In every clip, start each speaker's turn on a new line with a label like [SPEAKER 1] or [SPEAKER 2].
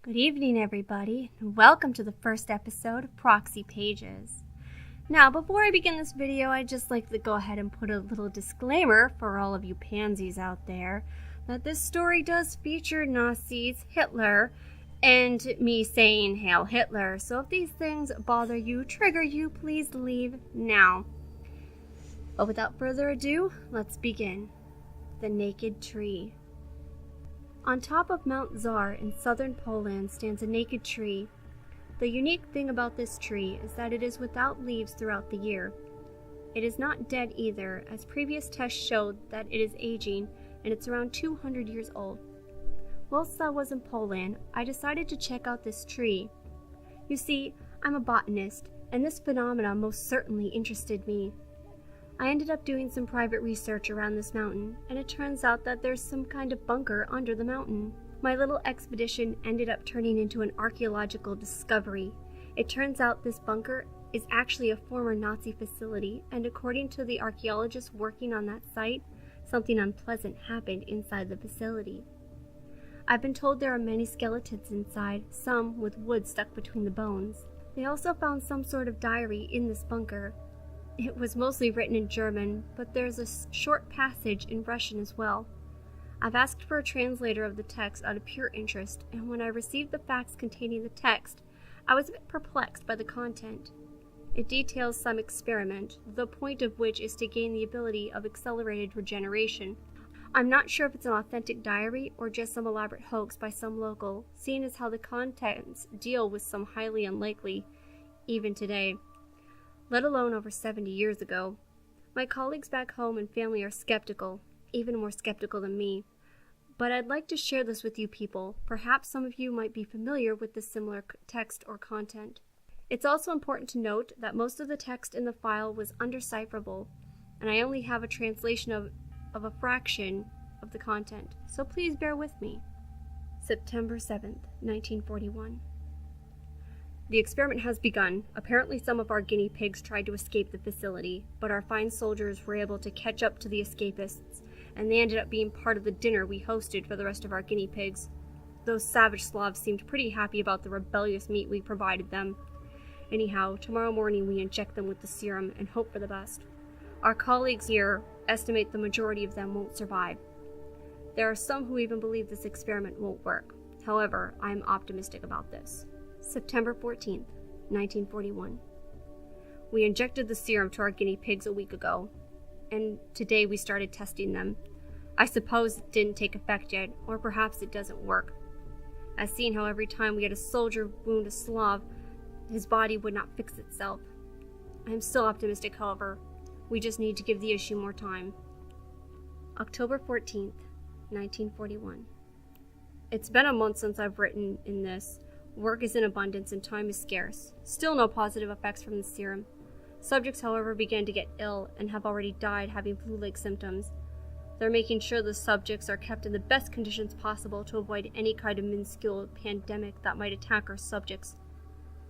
[SPEAKER 1] Good evening, everybody, and welcome to the first episode of Proxy Pages. Now, before I begin this video, I'd just like to go ahead and put a little disclaimer for all of you pansies out there that this story does feature Nazis, Hitler, and me saying Hail Hitler. So if these things bother you, trigger you, please leave now. But without further ado, let's begin. The Naked Tree. On top of Mount Zar in southern Poland stands a naked tree. The unique thing about this tree is that it is without leaves throughout the year. It is not dead either, as previous tests showed that it is aging and it's around 200 years old. Whilst I was in Poland, I decided to check out this tree. You see, I'm a botanist, and this phenomenon most certainly interested me. I ended up doing some private research around this mountain, and it turns out that there's some kind of bunker under the mountain. My little expedition ended up turning into an archaeological discovery. It turns out this bunker is actually a former Nazi facility, and according to the archaeologists working on that site, something unpleasant happened inside the facility. I've been told there are many skeletons inside, some with wood stuck between the bones. They also found some sort of diary in this bunker. It was mostly written in German, but there's a short passage in Russian as well. I've asked for a translator of the text out of pure interest, and when I received the facts containing the text, I was a bit perplexed by the content. It details some experiment, the point of which is to gain the ability of accelerated regeneration. I'm not sure if it's an authentic diary or just some elaborate hoax by some local, seeing as how the contents deal with some highly unlikely, even today, let alone over 70 years ago. My colleagues back home and family are skeptical, even more skeptical than me. But I'd like to share this with you people. Perhaps some of you might be familiar with this similar text or content. It's also important to note that most of the text in the file was undecipherable, and I only have a translation of a fraction of the content, so please bear with me. September 7th, 1941. The experiment has begun. Apparently some of our guinea pigs tried to escape the facility, but our fine soldiers were able to catch up to the escapists, and they ended up being part of the dinner we hosted for the rest of our guinea pigs. Those savage Slavs seemed pretty happy about the rebellious meat we provided them. Anyhow, tomorrow morning we inject them with the serum and hope for the best. Our colleagues here estimate the majority of them won't survive. There are some who even believe this experiment won't work. However, I am optimistic about this. September 14th, 1941. We injected the serum to our guinea pigs a week ago, and today we started testing them. I suppose it didn't take effect yet, or perhaps it doesn't work. As seen how every time we had a soldier wound a Slav, his body would not fix itself. I am still optimistic, however. We just need to give the issue more time. October 14th, 1941. It's been a month since I've written in this. Work is in abundance and time is scarce. Still no positive effects from the serum. Subjects, however, began to get ill and have already died having flu-like symptoms. They're making sure the subjects are kept in the best conditions possible to avoid any kind of minuscule pandemic that might attack our subjects.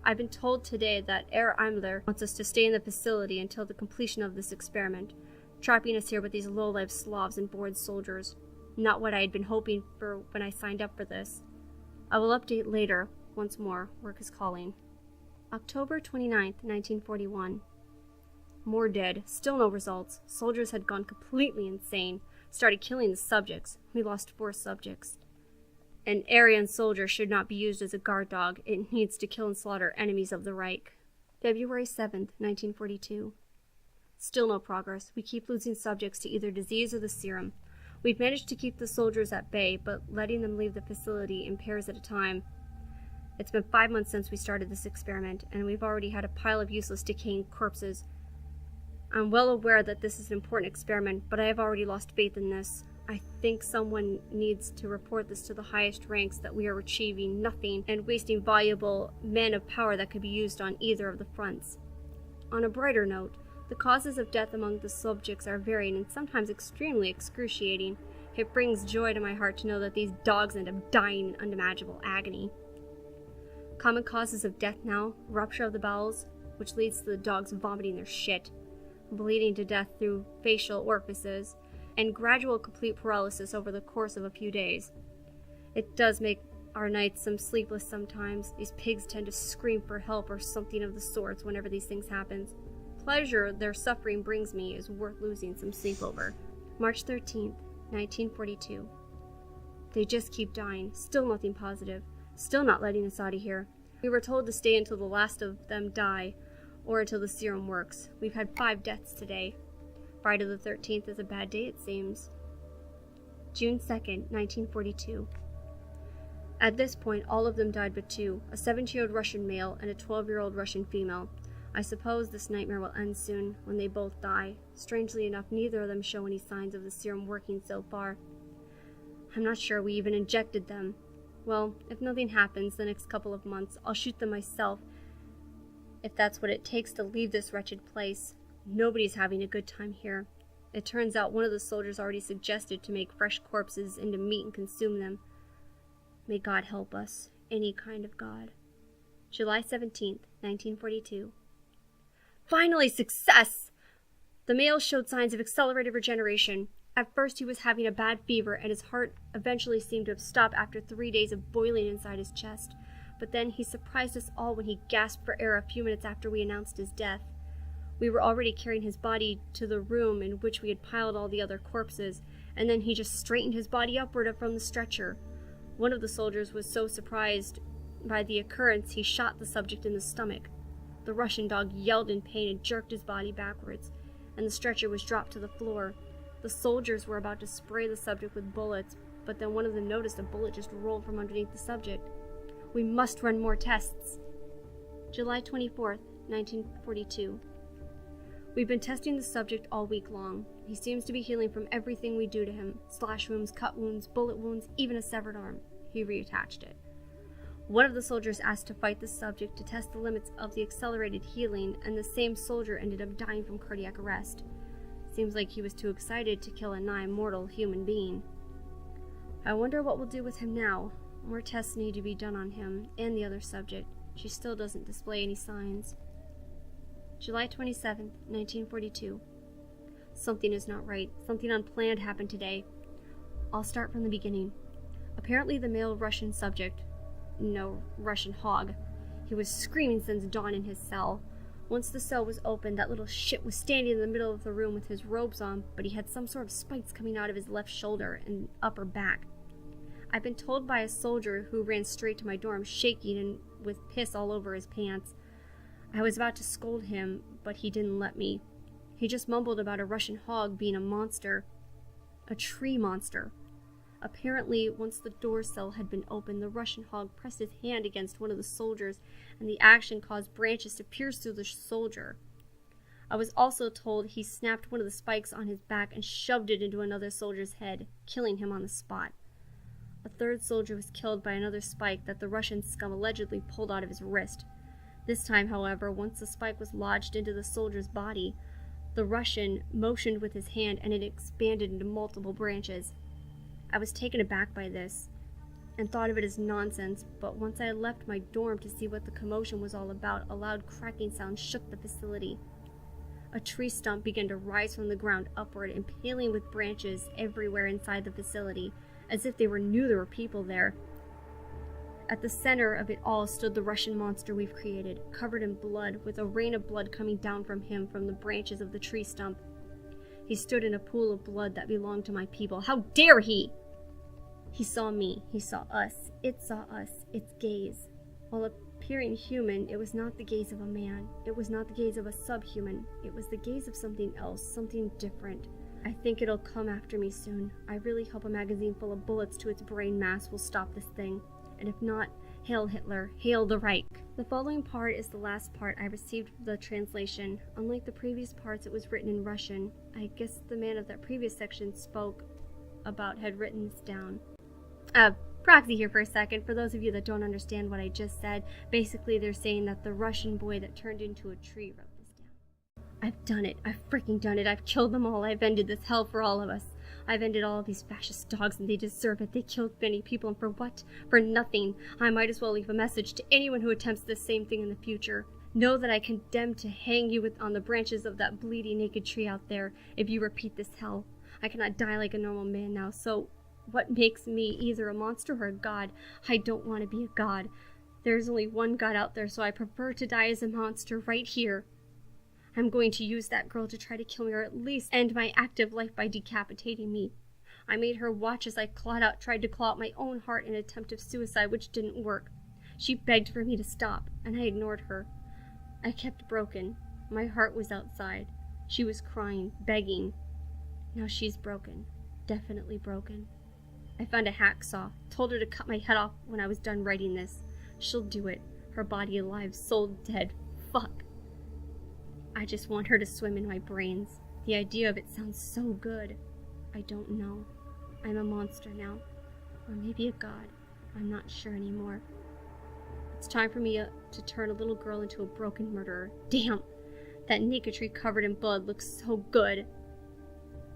[SPEAKER 1] I've been told today that Herr Imler wants us to stay in the facility until the completion of this experiment, trapping us here with these low-life Slavs and bored soldiers. Not what I had been hoping for when I signed up for this. I will update later. Once more, work is calling. October 29th, 1941. More dead, still no results. Soldiers had gone completely insane, started killing the subjects. We lost 4 subjects. An Aryan soldier should not be used as a guard dog. It needs to kill and slaughter enemies of the Reich. February 7th, 1942. Still no progress. We keep losing subjects to either disease or the serum. We've managed to keep the soldiers at bay, but letting them leave the facility in pairs at a time. It's been 5 months since we started this experiment, and we've already had a pile of useless decaying corpses. I'm well aware that this is an important experiment, but I have already lost faith in this. I think someone needs to report this to the highest ranks that we are achieving nothing and wasting valuable men of power that could be used on either of the fronts. On a brighter note, the causes of death among the subjects are varying and sometimes extremely excruciating. It brings joy to my heart to know that these dogs end up dying in unimaginable agony. Common causes of death now: rupture of the bowels, which leads to the dogs vomiting their shit, bleeding to death through facial orifices, and gradual complete paralysis over the course of a few days. It does make Our nights some sleepless sometimes. These pigs tend to scream for help or something of the sorts whenever these things happen. Pleasure their suffering brings me is worth losing some sleep over. March 13th, 1942. They just keep dying. Still nothing positive. Still not letting us out of here. We were told to stay until the last of them die, or until the serum works. We've had 5 deaths today. Friday the 13th is a bad day, it seems. June 2nd, 1942. At this point, all of them died but 2, a 17-year-old Russian male and a 12-year-old Russian female. I suppose this nightmare will end soon, when they both die. Strangely enough, neither of them show any signs of the serum working so far. I'm not sure we even injected them. Well, if nothing happens the next couple of months, I'll shoot them myself, if that's what it takes to leave this wretched place. Nobody's having a good time here. It turns out one of the soldiers already suggested to make fresh corpses into meat and consume them. May God help us. Any kind of God. July 17th, 1942. Finally, success! The male showed signs of accelerated regeneration. At first he was having a bad fever, and his heart eventually seemed to have stopped after 3 days of boiling inside his chest. But then he surprised us all when he gasped for air a few minutes after we announced his death. We were already carrying his body to the room in which we had piled all the other corpses, and then he just straightened his body upward from the stretcher. One of the soldiers was so surprised by the occurrence he shot the subject in the stomach. The Russian dog yelled in pain and jerked his body backwards, and the stretcher was dropped to the floor. The soldiers were about to spray the subject with bullets, but then one of them noticed a bullet just rolled from underneath the subject. We must run more tests. July 24th, 1942. We've been testing the subject all week long. He seems to be healing from everything we do to him. Slash wounds, cut wounds, bullet wounds, even a severed arm. He reattached it. One of the soldiers asked to fight the subject to test the limits of the accelerated healing, and the same soldier ended up dying from cardiac arrest. Seems like he was too excited to kill a nigh-mortal human being. I wonder what we'll do with him now. More tests need to be done on him and the other subject. She still doesn't display any signs. July 27th, 1942. Something is not right. Something unplanned happened today. I'll start from the beginning. Apparently the male Russian subject, no, Russian hog, he was screaming since dawn in his cell. Once the cell was opened, that little shit was standing in the middle of the room with his robes on, but he had some sort of spikes coming out of his left shoulder and upper back. I've been told by a soldier who ran straight to my dorm, shaking and with piss all over his pants. I was about to scold him, but he didn't let me. He just mumbled about a Russian hog being a monster. A tree monster. Apparently, once the door cell had been opened, the Russian hog pressed his hand against one of the soldiers, and the action caused branches to pierce through the soldier. I was also told he snapped one of the spikes on his back and shoved it into another soldier's head, killing him on the spot. A third soldier was killed by another spike that the Russian scum allegedly pulled out of his wrist. This time, however, once the spike was lodged into the soldier's body, the Russian motioned with his hand and it expanded into multiple branches. I was taken aback by this and thought of it as nonsense, but once I had left my dorm to see what the commotion was all about, a loud cracking sound shook the facility. A tree stump began to rise from the ground upward, impaling with branches everywhere inside the facility, as if they knew there were people there. At the center of it all stood the Russian monster we've created, covered in blood, with a rain of blood coming down from him from the branches of the tree stump. He stood in a pool of blood that belonged to my people. How dare he! He saw me. He saw us. It saw us. Its gaze. While appearing human, it was not the gaze of a man. It was not the gaze of a subhuman. It was the gaze of something else, something different. I think it'll come after me soon. I really hope a magazine full of bullets to its brain mass will stop this thing. And if not, hail Hitler, hail the Reich. The following part is the last part I received the translation. Unlike the previous parts, it was written in Russian. I guess the man of that previous section had written this down. Proxy here for a second. For those of you that don't understand what I just said, basically they're saying that the Russian boy that turned into a tree wrote this down. I've done it. I've freaking done it. I've killed them all. I've ended this hell for all of us. I've ended all of these fascist dogs, and they deserve it. They killed many people, and for what? For nothing. I might as well leave a message to anyone who attempts the same thing in the future. Know that I condemn to hang you on the branches of that bleeding naked tree out there if you repeat this hell. I cannot die like a normal man now, so what makes me either a monster or a god. I don't want to be a god. There's only one god out there, so I prefer to die as a monster right here. I'm going to use that girl to try to kill me, or at least end my active life by decapitating me. I made her watch as I tried to claw out my own heart in an attempt of suicide, which didn't work. She begged for me to stop, and I ignored her. I kept broken. My heart was outside. She was crying, begging. Now she's broken. Definitely broken. I found a hacksaw, told her to cut my head off when I was done writing this. She'll do it. Her body alive, soul dead. Fuck. I just want her to swim in my brains. The idea of it sounds so good. I don't know. I'm a monster now. Or maybe a god. I'm not sure anymore. It's time for me to turn a little girl into a broken murderer. Damn! That naked tree covered in blood looks so good.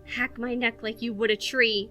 [SPEAKER 1] Hack my neck like you would a tree.